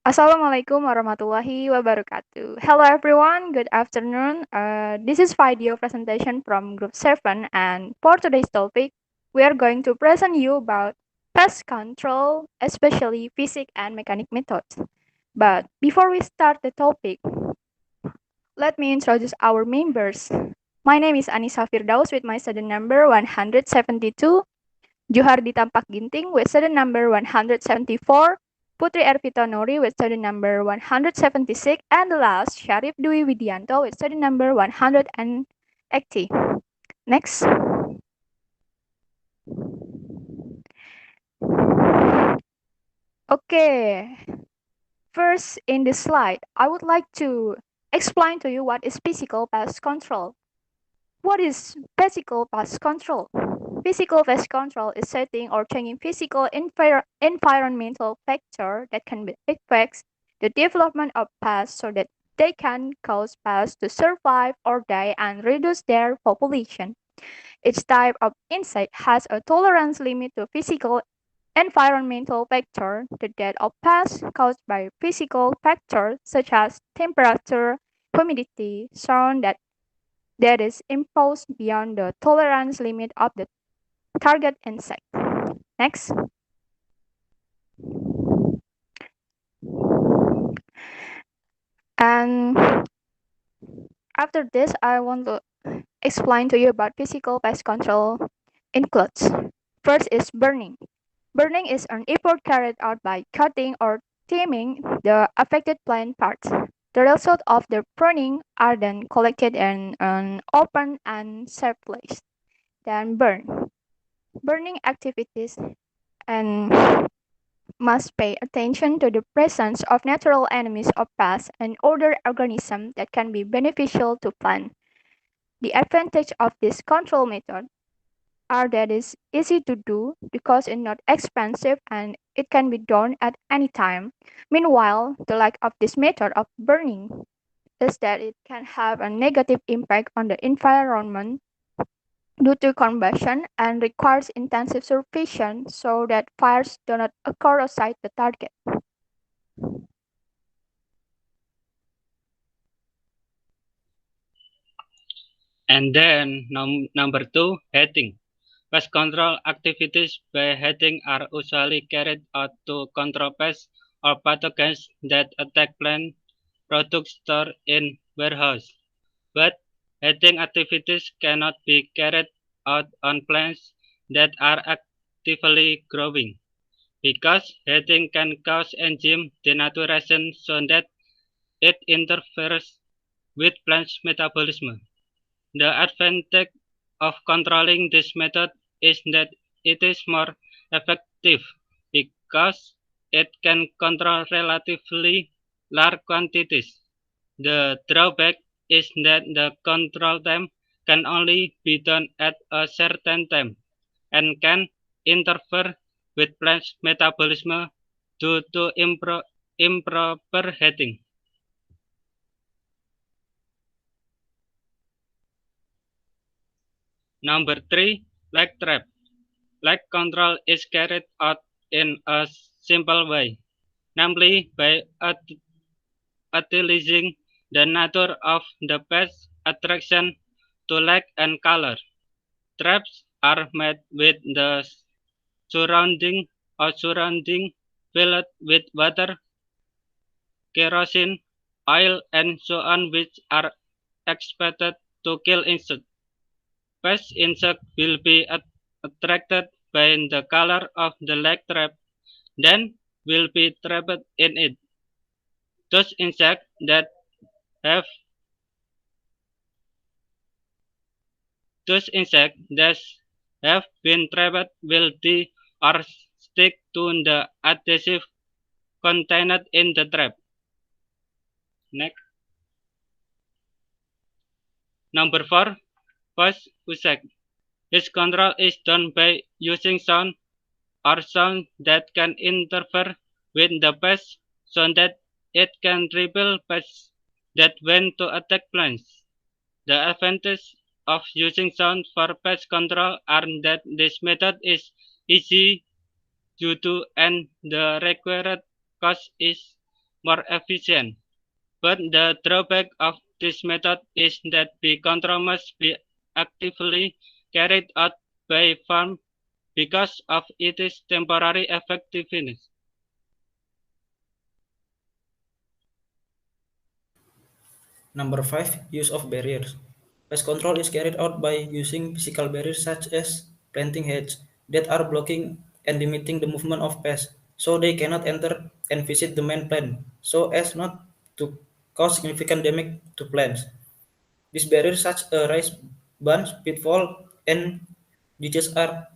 Assalamualaikum warahmatullahi wabarakatuh. Hello everyone, good afternoon. This is video presentation from group 7, and for today's topic, we are going to present you about pest control, especially physics and mechanic methods. But before we start the topic, let me introduce our members. My name is Annisa Firdaus with my student number 172, Juhardi Tampak Ginting with student number 174, Putri Erfita Nori with student number 176, and the last, Syarif Dwi Widianto with student number 180. Next. Okay. First, in this slide, I would like to explain to you what is physical pest control. What is physical pest control? Physical pest control is setting or changing physical environmental factor that can affect the development of pests so that they can cause pests to survive or die and reduce their population. Each type of insect has a tolerance limit to physical environmental factor. The death of pests caused by physical factors such as temperature, humidity, sound that is imposed beyond the tolerance limit of the target insect. Next. And after this, I want to explain to you about physical pest control includes. First is burning. Burning is an effort carried out by cutting or trimming the affected plant parts. The result of the burning are then collected in an open and safe place. Then burn. Burning activities and must pay attention to the presence of natural enemies of pests and other organisms that can be beneficial to plants. The advantage of this control method are that it's easy to do because it's not expensive and it can be done at any time. Meanwhile, the lack of this method of burning is that it can have a negative impact on the environment due to combustion and requires intensive supervision so that fires do not occur outside the target. And then number two, heating. Pest control activities by heating are usually carried out to control pests or pathogens that attack plant products stored in warehouse. But heating activities cannot be carried out on plants that are actively growing because heating can cause enzyme denaturation so that it interferes with plants' metabolism. The advantage of controlling this method is that it is more effective because it can control relatively large quantities. The drawback is that the control time can only be done at a certain time and can interfere with plants' metabolism due to improper heating. Number three, lag trap. Lag control is carried out in a simple way, namely by utilizing the nature of the pest attraction to light and color. Traps are made with the surrounding filled with water, kerosene, oil, and so on, which are expected to kill insects. Pest insects will be attracted by the color of the lag trap, then will be trapped in it. Those insects that have been trapped will die or stick to the adhesive contained in the trap. Next. Number 4. Pest insect. Its control is done by using sound or sound that can interfere with the pest so that it can repel pests that want to attack plants. The advantage of using sound for pest control are that this method is easy to do and the required cost is more efficient. But the drawback of this method is that the control must be actively carried out by farm because of its temporary effectiveness. Number 5. Use of barriers. Pest control is carried out by using physical barriers such as planting hedges that are blocking and limiting the movement of pests, so they cannot enter and visit the main plant, so as not to cause significant damage to plants. These barriers such as rice bunch, pitfall, and ditches are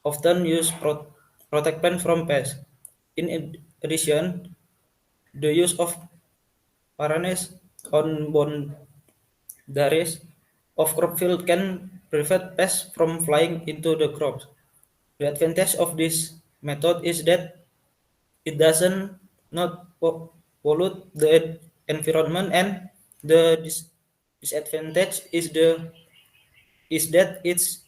often used to protect plants from pests. In addition, the use of paranes on boundaries of crop field can prevent pests from flying into the crops. The advantage of this method is that it doesn't not pollute the environment, and the disadvantage is that it's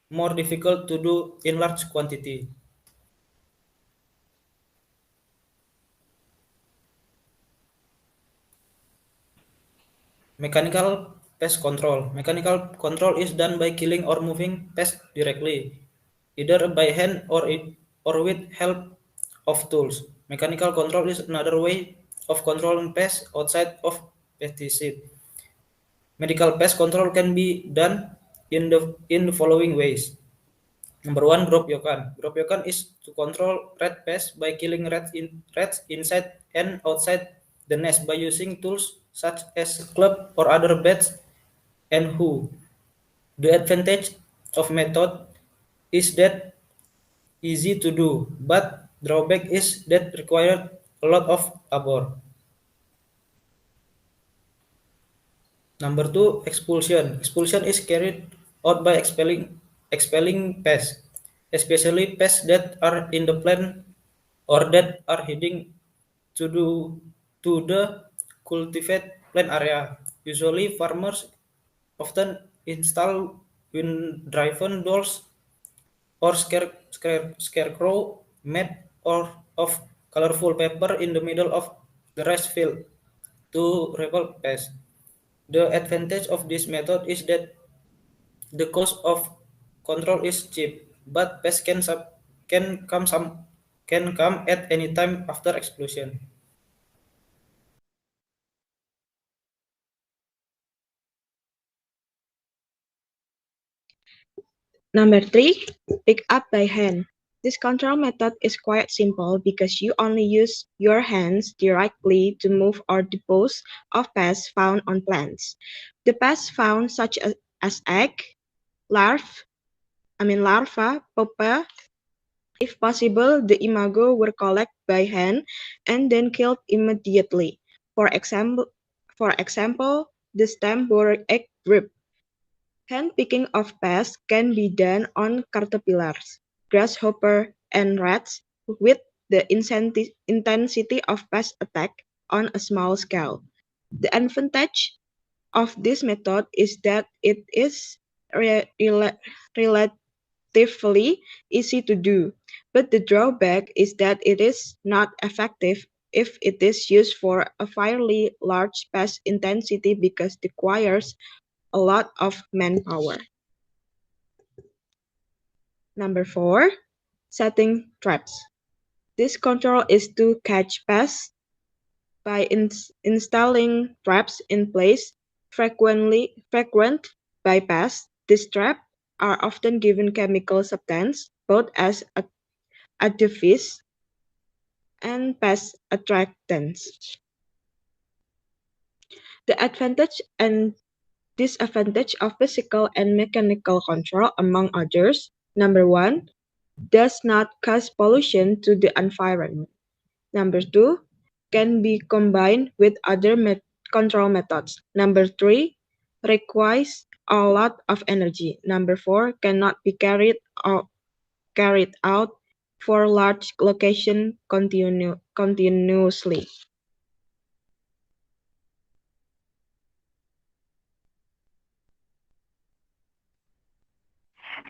more difficult to do in large quantity. Mechanical pest control. Mechanical control is done by killing or moving pests directly, either by hand or with help of tools. Mechanical control is another way of controlling pests outside of pesticide. Medical pest control can be done in the following ways. Number one, gropyokan. Gropyokan is to control rat pests by killing rats inside and outside the nest by using tools such as club or other bats and hoe. The advantage of method is that easy to do, but drawback is that required a lot of labor. Number two, expulsion. Expulsion is carried out by expelling pests, especially pests that are in the plant or that are heading to the cultivated plant area. Usually, farmers often install wind-driven doors or scarecrow made or of colorful paper in the middle of the rice field to repel pests. The advantage of this method is that the cost of control is cheap, but pests can come at any time after explosion. Number 3, pick up by hand. This control method is quite simple because you only use your hands directly to move or dispose of pests found on plants. The pests found such as egg, larva, pupa. If possible, the imago were collected by hand and then killed immediately. For example, the stem borer egg drip. Hand picking of pests can be done on caterpillars, grasshopper, and rats with the intensity of pest attack on a small scale. The advantage of this method is that it is relatively easy to do, but the drawback is that it is not effective if it is used for a fairly large pest intensity because it requires a lot of manpower. Number 4, setting traps. This control is to catch pests by installing traps in place frequent by pests. These traps are often given chemical substance, both as adjuvants and pest attractants. The advantage and disadvantage of physical and mechanical control, among others. Number 1, does not cause pollution to the environment. Number 2, can be combined with other control methods. Number 3, requires a lot of energy. Number 4, cannot be carried out for large location continuously.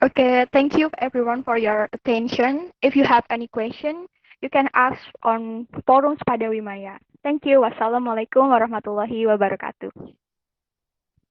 Okay, thank you everyone for your attention. If you have any question, you can ask on forums pada Wimaya. Thank you. Wassalamualaikum warahmatullahi wabarakatuh.